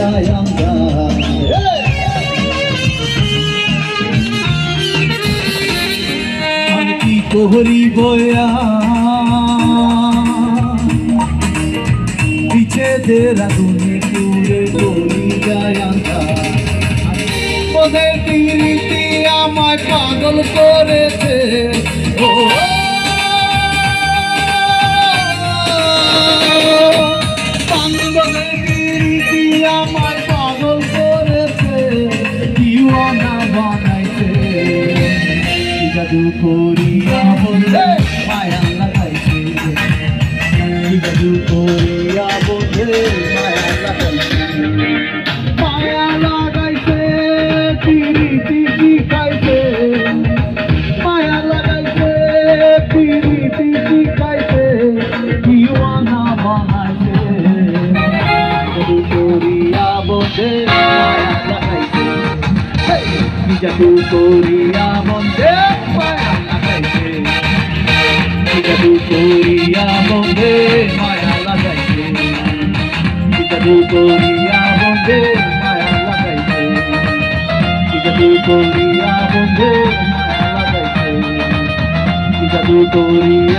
যায় আমরা আমি কি করি বয়া বিচ্ছেদের আগুনে পুড়ে করি যায় আমরা মনের রীতি আমায় পাগল করেছে আমায় পাগল করেছে দিওয়ানা বানাইছে জাদু করিয়া বলে মায়া লাগাইছে জাদু করিয়া বলে মায়া লাগাইছে মায়া লাগাইছে পিরিতি শিখাইছে মায়া লাগাইছে পিরিতি শিখাইছে দিওয়ানা বানাইছে জাদু করিয়া বলে মায়া লাগাইছে জাদু করিয়া বলে মায়া লাগাইছে জাদু করিয়া বলে মায়া লাগাইছে জাদু করিয়া বলে মায়া লাগাইছে জাদু করিয়া বলে মায়া লাগাইছে জাদু করিয়া